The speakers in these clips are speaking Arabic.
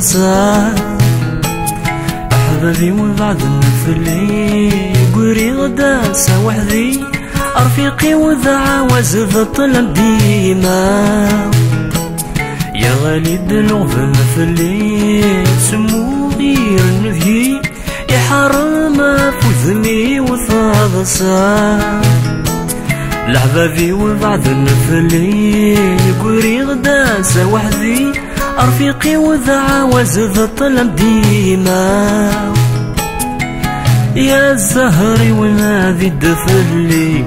ضسا أحبابي وبعد النفلي قري غدا سوحدي رفيقي وذا عاوز الطلب ديما يا غالي دلو في النفلي سمو غير النذي يحرم فوذني وثاضسا لحبابي وبعد النفلي قري غدا سوحدي رفيقي وذا عاوز الطلب ديما يا الزهري ونادي الدفلي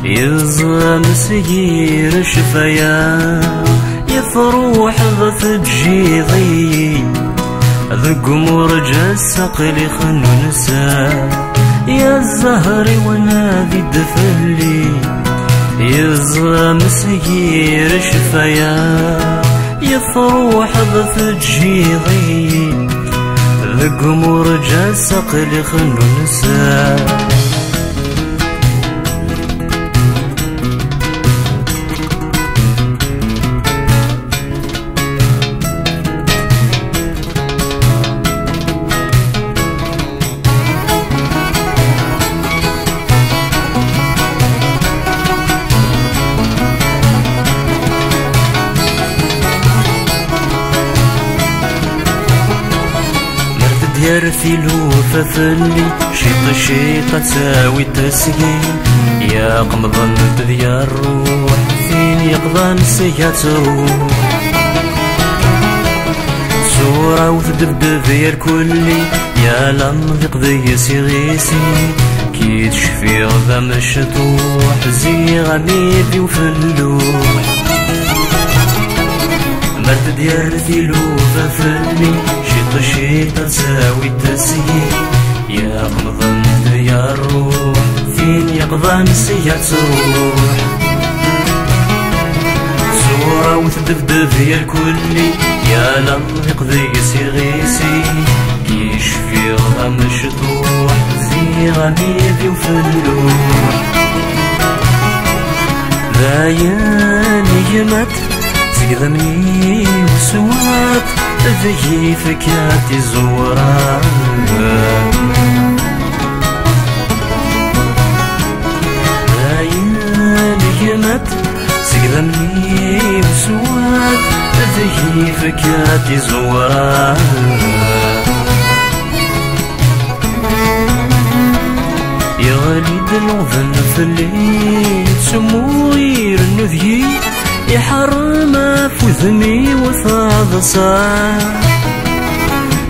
يزغم سير شفايا يفروح ضث تجيضي ذق مرجى السقلي خنو نسا يا الزهري ونادي الدفلي يزغم سير شفايا يفروح ضث تجيضي ذق مرجى السقلي خنو نسا يرثي الوفا فلي شيطة تساوي تسقي يا قمضان تذيا الروح فين يقضى نسيها تروح صورة وتدبدب يا الكلي يا لم يقضي سيغيسي كي تشفي غدا مشطوح زي غميدي وفلوح مرد ديالتي الوفا فلي شيطة تساوي تسيي يا قمضان يا الروح فين يقضى نسيها تروح صورة وتدبدب يا الكلي يا لم يقضي سيغيسي كيشفي غدا مشطوح زي غميدي وفلوح ذاياني يمت زيغمني وسوات ذي فكاتي زوران عين يمت سقدمني بسواد ذي فكاتي زوران يا غالي دلو ذنفلي سمو غير النذي يحرم فوذني وثاضسا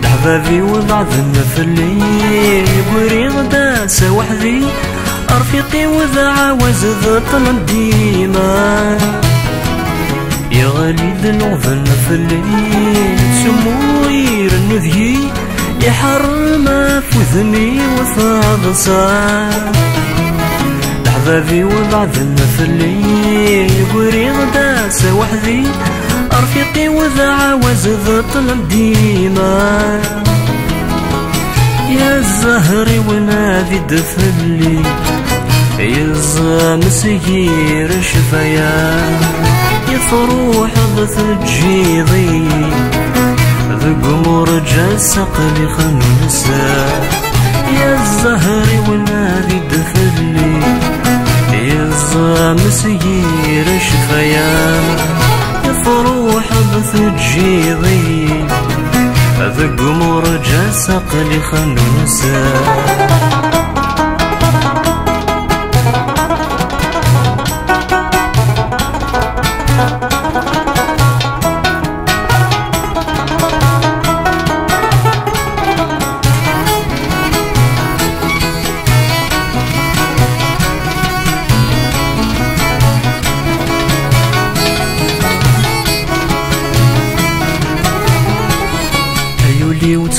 لحبابي وبعض النفلي قري غدا سوحدي رفيقي وذا عاوز ذا طلب ديما يا غالي دلو النفلي سمو غير النذي يحرم فوذني وثاضسا لحبابي وبعض النفلي قري غدا سوحدي رفيقي وذا عاوز ذا طلب ديما يا الزهري ونادي الدفلي يزغم سير شفايا يفروح ضث تجيضي ذق مرجى السقلي خنو نسا يا الزهري ونادي الدفلي يزغم سير شفايا يفروح ضث تجيضي ذق مرجى السقلي خنو نسا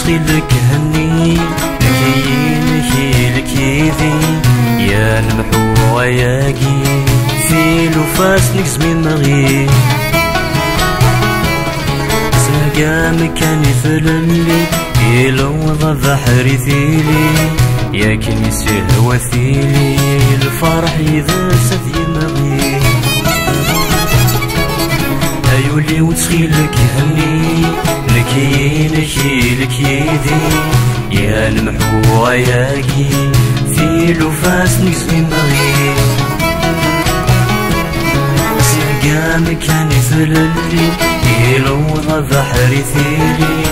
وتخيلك هني لكي لكيذي يا نمحو غياقي في لوفاس نكزمين مغي سلقا مكاني فلملي يلوض بحري ثيلي يا كنيسي هوثيلي الفرح إذا سثي مغي ولي وتخيلك يهني نكي لك يدي يا المحوى ياكي في لوفاس نكزوي مغي سيقامك كان يثللي يلوض بحري ثيلي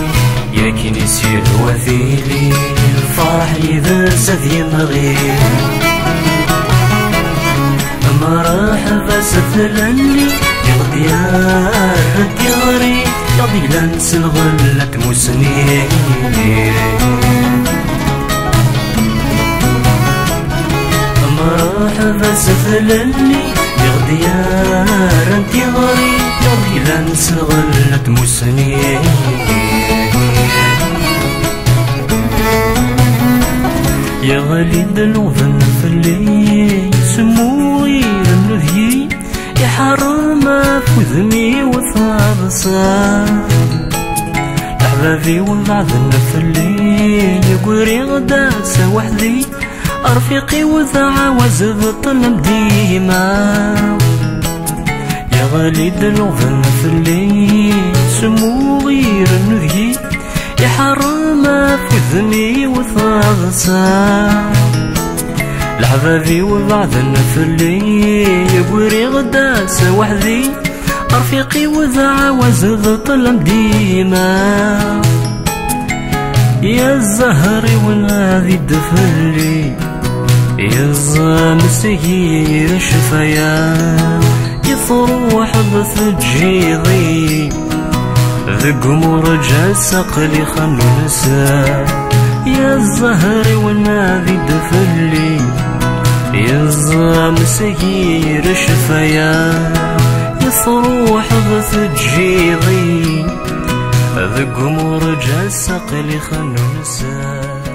يا كنيسي هو ثيلي الفرح إذا سذي مغي مرحبا سثلني يغديار الدياري يضي لنس الغلة مسني مرحبا سثلني يغديار الدياري يضي لنس الغلة مسني يا غليد الوذن في الليل سموي النذي يا حرام فذني وثاب صار أحبابي والبعضن في الليل يقوري غدا سوحدي أرفيقي وذا وزبطن ديما يا غليد الوذن في الليل سموي النذي يا حرام فذني وثاب صار لحبابي وبعضنا في الليل يقوري غدا سوحدي رفيقي وذا وزبطن ديما يا الزهري ونادي الدفلي يا الزامسي الشفايا يثروح بثجيضي ذق مرجع سقلي خلو نسا يا الزهري والنادي الدفلي يا الزامسي الشفايا يثروح بثجيضي ذق مرجع سقلي خلو نسا